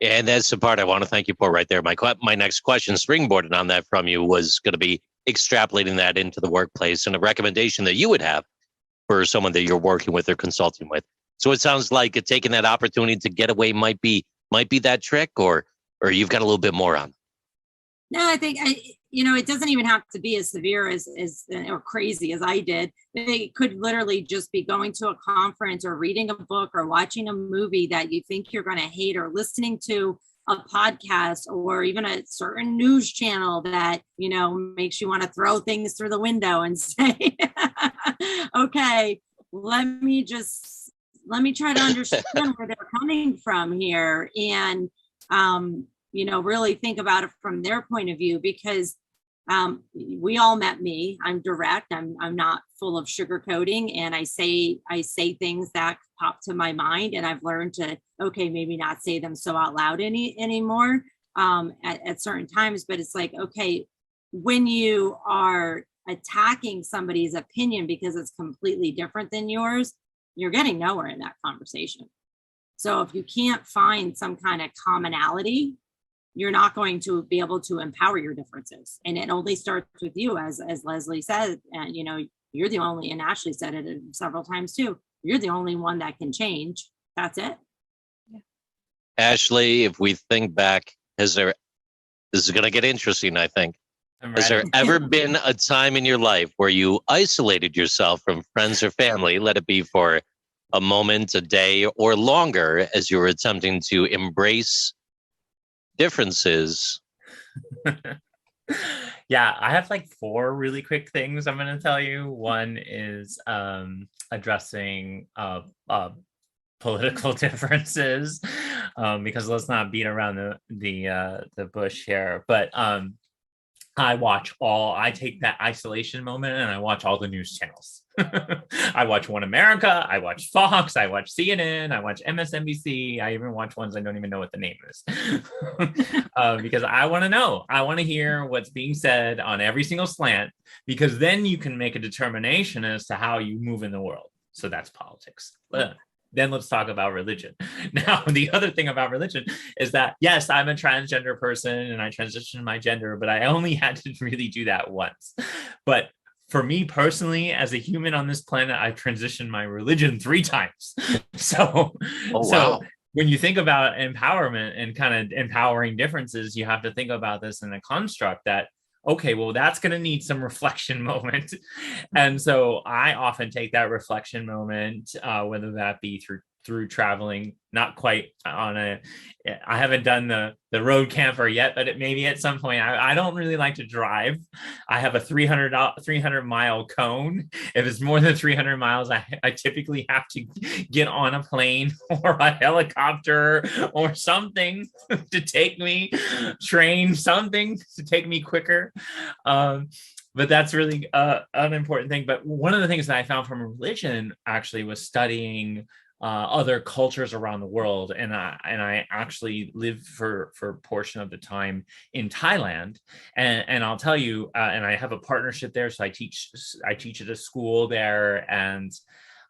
And that's the part I want to thank you for right there. My next question, springboarded on that from you, was going to be extrapolating that into the workplace and a recommendation that you would have for someone that you're working with or consulting with. So it sounds like taking that opportunity to get away might be that trick, or you've got a little bit more on. No, I think it doesn't even have to be as severe as or crazy as I did. It could literally just be going to a conference or reading a book or watching a movie that you think you're going to hate, or listening to a podcast or even a certain news channel that, makes you want to throw things through the window and say, okay, let me try to understand where they're coming from here. And, really think about it from their point of view, because we all met me. I'm direct. I'm not full of sugarcoating, and I say things that pop to my mind, and I've learned to, maybe not say them so out loud anymore at certain times. But it's like, okay, when you are attacking somebody's opinion because it's completely different than yours, you're getting nowhere in that conversation. So if you can't find some kind of commonality, you're not going to be able to empower your differences. And it only starts with you, as Leslie said, and you're the only, and Ashley said it several times too, you're the only one that can change. That's it. Yeah. Ashley, if we think back, this is going to get interesting, I think. Has there ever been a time in your life where you isolated yourself from friends or family, let it be for a moment, a day, or longer, as you were attempting to embrace differences? Yeah, I have like 4 really quick things I'm going to tell you. One is addressing political differences, because let's not beat around the bush here. But I take that isolation moment and I watch all the news channels. I watch One America, I watch Fox, I watch CNN, I watch MSNBC. I even watch ones I don't even know what the name is. Because I want to know. I want to hear what's being said on every single slant, because then you can make a determination as to how you move in the world. So that's politics. Then let's talk about religion. Now, the other thing about religion is that, yes, I'm a transgender person and I transitioned my gender, but I only had to really do that once. But for me personally, as a human on this planet, I've transitioned my religion 3 times. So when you think about empowerment and kind of empowering differences, you have to think about this in a construct that, okay, well, that's going to need some reflection moment. And so I often take that reflection moment, whether that be through traveling, not quite I haven't done the road camper yet, but maybe at some point. I don't really like to drive. I have a 300 mile cone. If it's more than 300 miles, I typically have to get on a plane or a helicopter or something to take me, train something to take me quicker. But that's really an important thing. But one of the things that I found from religion actually was studying other cultures around the world, and I actually lived for a portion of the time in Thailand, and I'll tell you, and I have a partnership there, so I teach at a school there, and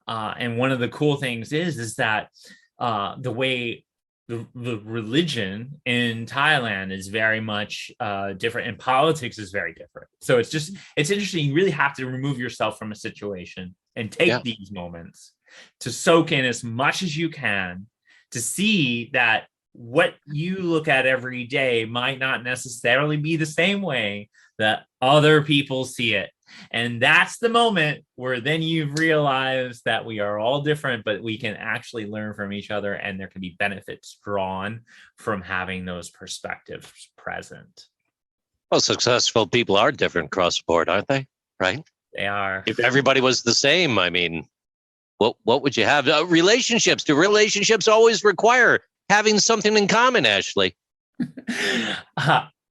one of the cool things is that the way the religion in Thailand is very much different, and politics is very different. So it's interesting. You really have to remove yourself from a situation and take these moments to soak in as much as you can, to see that what you look at every day might not necessarily be the same way that other people see it. And that's the moment where then you realize that we are all different, but we can actually learn from each other, and there can be benefits drawn from having those perspectives present. Well, successful people are different across the board, aren't they? Right? They are. If everybody was the same, I mean, what would you have? Relationships. Do relationships always require having something in common, Ashley?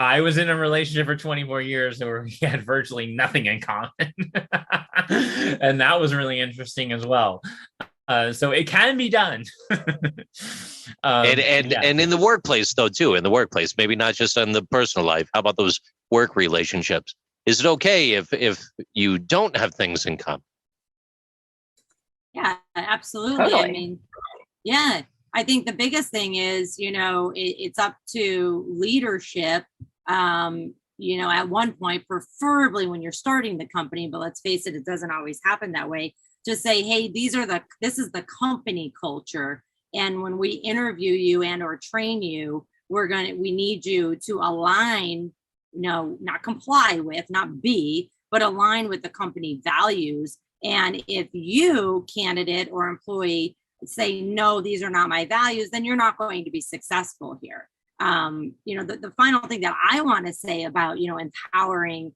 I was in a relationship for 24 years where we had virtually nothing in common. And that was really interesting as well. So it can be done. And Yeah. in the workplace though too, in the workplace, maybe not just in the personal life. How about those work relationships? Is it okay if you don't have things in common? Yeah, absolutely. Totally. I mean, yeah, I think the biggest thing is, it's up to leadership, at one point, preferably when you're starting the company, but let's face it, it doesn't always happen that way. Just say, hey, this is the company culture. And when we interview you and or train you, we need you to align, not comply with, not be, but align with the company values. And if you, candidate or employee, say, no, these are not my values, then you're not going to be successful here. The final thing that I want to say about, empowering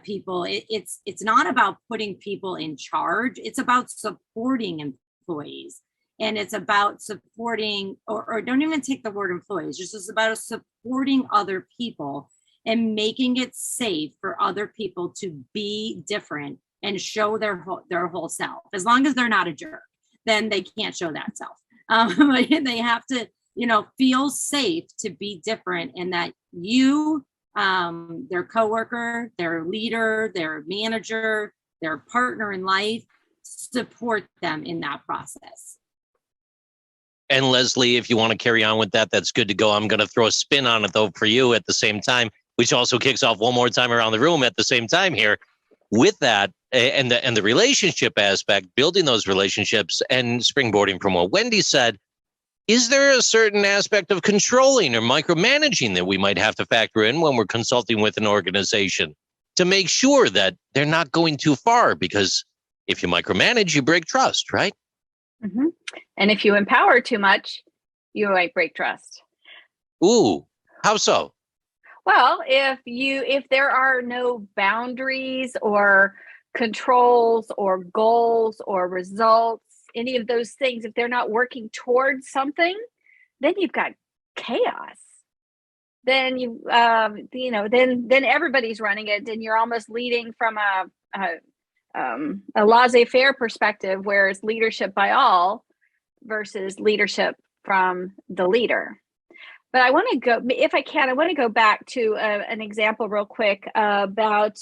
people, it's not about putting people in charge. It's about supporting employees. And it's about supporting, or don't even take the word employees, just about supporting other people and making it safe for other people to be different and show their whole self. As long as they're not a jerk, then they can't show that self. But they have to, feel safe to be different, and that you, their coworker, their leader, their manager, their partner in life, support them in that process. And Leslie, if you want to carry on with that, that's good to go. I'm going to throw a spin on it though for you at the same time, which also kicks off one more time around the room at the same time here. With that and the relationship aspect, building those relationships and springboarding from what Wendy said, is there a certain aspect of controlling or micromanaging that we might have to factor in when we're consulting with an organization to make sure that they're not going too far? Because if you micromanage, you break trust, right? Mm-hmm. And if you empower too much, you might break trust. Ooh, how so? Well, if there are no boundaries or controls or goals or results, any of those things, if they're not working towards something, then you've got chaos. Then then everybody's running it, and you're almost leading from a laissez-faire perspective, where it's leadership by all versus leadership from the leader. But I want to go, if I can, I want to go back to an example real quick about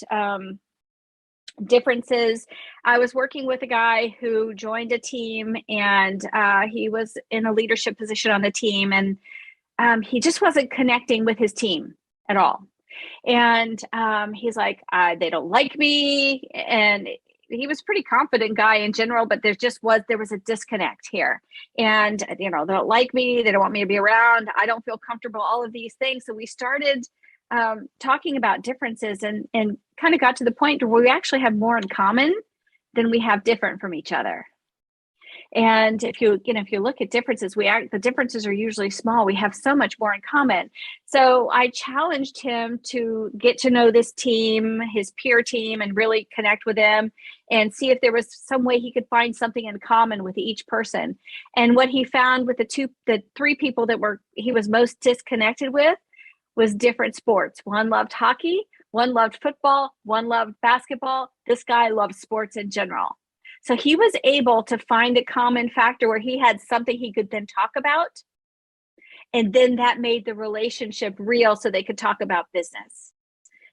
differences. I was working with a guy who joined a team, and he was in a leadership position on the team, and he just wasn't connecting with his team at all. And he's like, they don't like me. And he was a pretty confident guy in general, but there was a disconnect here. And, they don't like me. They don't want me to be around. I don't feel comfortable, all of these things. So we started talking about differences and kind of got to the point where we actually have more in common than we have different from each other. And if you look at differences, the differences are usually small. We have so much more in common. So I challenged him to get to know this team, his peer team, and really connect with them and see if there was some way he could find something in common with each person. And what he found with the three people that he was most disconnected with was different sports. One loved hockey, one loved football, one loved basketball. This guy loved sports in general. So he was able to find a common factor where he had something he could then talk about. And then that made the relationship real, so they could talk about business.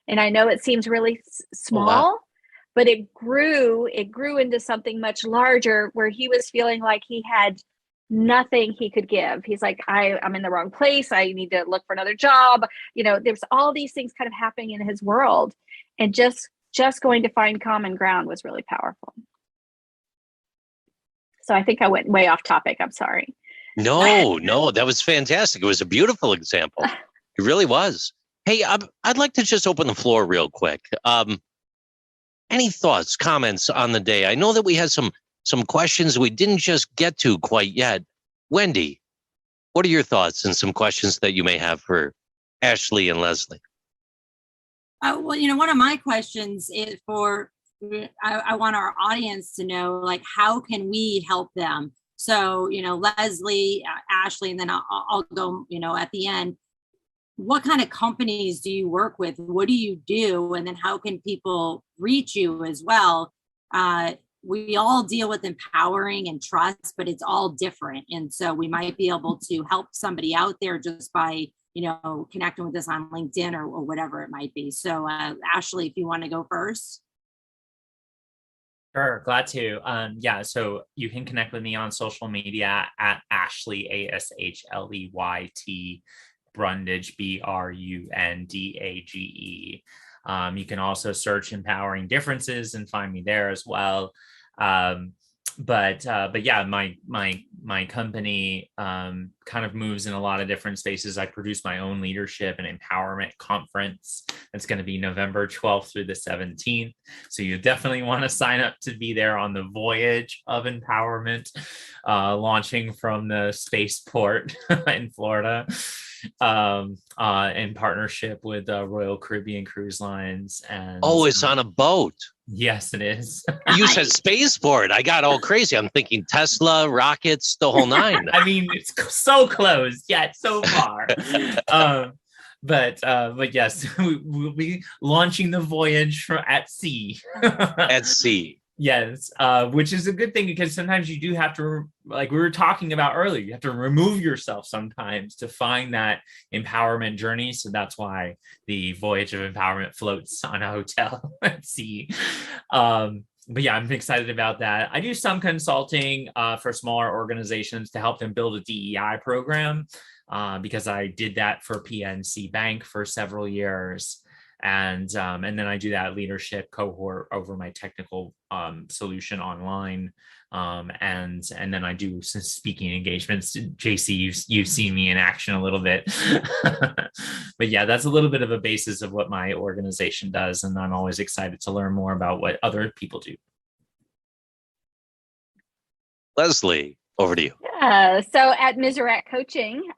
And I know it seems really small, wow, but it grew into something much larger, where he was feeling like he had nothing he could give. He's like, I'm in the wrong place. I need to look for another job. There's all these things kind of happening in his world. And just going to find common ground was really powerful. So I think I went way off topic. I'm sorry. No, that was fantastic. It was a beautiful example. It really was. Hey, I'd like to just open the floor real quick. Any thoughts, comments on the day? I know that we had some questions we didn't just get to quite yet. Wendy, what are your thoughts and some questions that you may have for Ashley and Leslie? Well, one of my questions is I want our audience to know, like, how can we help them? So, Leslie, Ashley, and then I'll go, at the end. What kind of companies do you work with? What do you do? And then how can people reach you as well? we all deal with empowering and trust, but it's all different. And so we might be able to help somebody out there just by, connecting with us on LinkedIn or whatever it might be. So Ashley, if you want to go first. Sure, glad to. So you can connect with me on social media at Ashley, ASHLEYT, Brundage, BRUNDAGE. You can also search Empowering Differences and find me there as well. But yeah, my company kind of moves in a lot of different spaces. I produce my own leadership and empowerment conference. It's going to be November 12th through the 17th. So you definitely want to sign up to be there on the voyage of empowerment, launching from the spaceport in Florida, in partnership with Royal Caribbean Cruise Lines. And it's on a boat. Yes, it is. You said spaceport. I got all crazy. I'm thinking Tesla, rockets, the whole nine. I mean, it's so close, yet so far. But yes, we'll be launching the voyage at sea. At sea. Yes, which is a good thing, because sometimes you do have to, like we were talking about earlier, you have to remove yourself sometimes to find that empowerment journey. So that's why the Voyage of Empowerment floats on a hotel at sea. But yeah, I'm excited about that. I do some consulting for smaller organizations to help them build a DEI program, because I did that for PNC Bank for several years. And then I do that leadership cohort over my technical solution online. And then I do some speaking engagements. JC, you've seen me in action a little bit. But yeah, that's a little bit of a basis of what my organization does. And I'm always excited to learn more about what other people do. Leslie, over to you. So at Mizerak Coaching,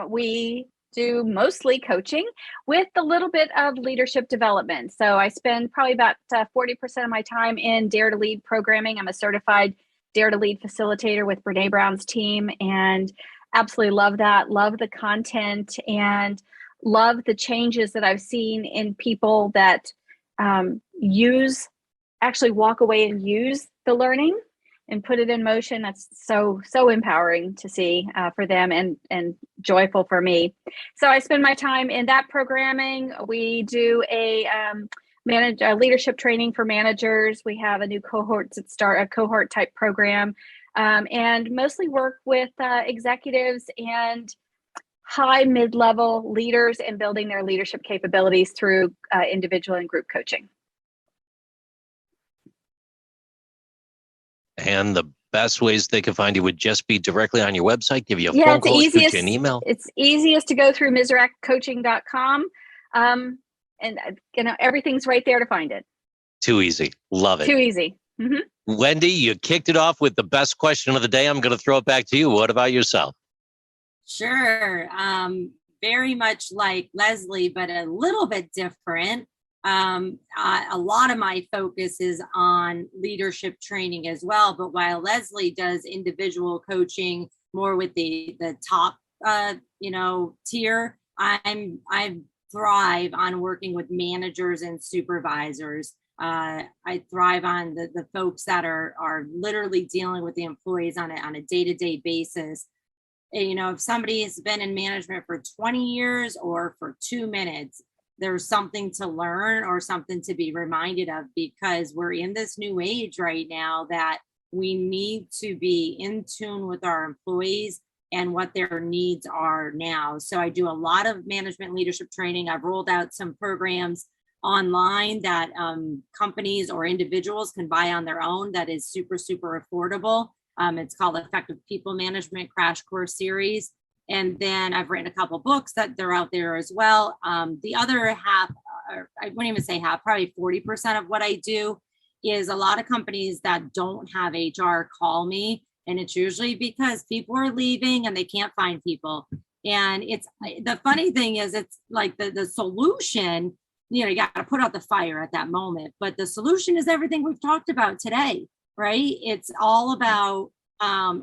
we do mostly coaching with a little bit of leadership development. So I spend probably about 40% of my time in Dare to Lead programming. I'm a certified Dare to Lead facilitator with Brene Brown's team, and absolutely love that. Love the content and love the changes that I've seen in people that actually walk away and use the learning and put it in motion. That's so empowering to see for them and joyful for me. So I spend my time in that programming. We do a leadership training for managers. We have a new cohort type program, and mostly work with executives and high mid-level leaders and building their leadership capabilities through individual and group coaching. And the best ways they can find you would just be directly on your website, give you a phone call, shoot you an email. It's easiest to go through mizerakcoaching.com. And everything's right there to find it. Too easy. Love it. Too easy. Mm-hmm. Wendy, you kicked it off with the best question of the day. I'm going to throw it back to you. What about yourself? Sure. Very much like Leslie, but a little bit different. A lot of my focus is on leadership training as well. But while Leslie does individual coaching more with the top, tier, I thrive on working with managers and supervisors. I thrive on the folks that are literally dealing with the employees on a day-to-day basis. If somebody has been in management for 20 years or for 2 minutes, there's something to learn or something to be reminded of, because we're in this new age right now that we need to be in tune with our employees and what their needs are now. So I do a lot of management leadership training. I've rolled out some programs online that companies or individuals can buy on their own that is super, super affordable. It's called Effective People Management Crash Course Series. And then I've written a couple books that they're out there as well. The other half, or I wouldn't even say half, probably 40% of what I do is a lot of companies that don't have HR call me. And it's usually because people are leaving and they can't find people. And it's the funny thing is, it's like the solution, you got to put out the fire at that moment. But the solution is everything we've talked about today, right? It's all about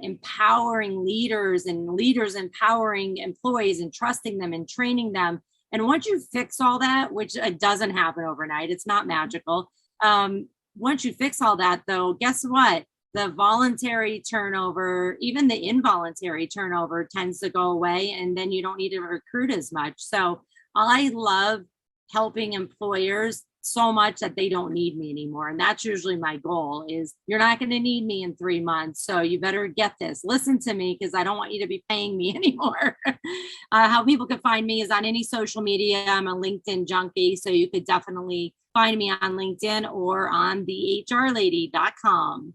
empowering leaders and leaders empowering employees and trusting them and training them. And once you fix all that, which doesn't happen overnight, it's not magical. once you fix all that though, guess what? The voluntary turnover, even the involuntary turnover tends to go away, and then you don't need to recruit as much. So I love helping employers so much that they don't need me anymore. And that's usually my goal is you're not going to need me in 3 months. So you better get this, listen to me, because I don't want you to be paying me anymore. How people can find me is on any social media. I'm a LinkedIn junkie. So you could definitely find me on LinkedIn or on thehrlady.com.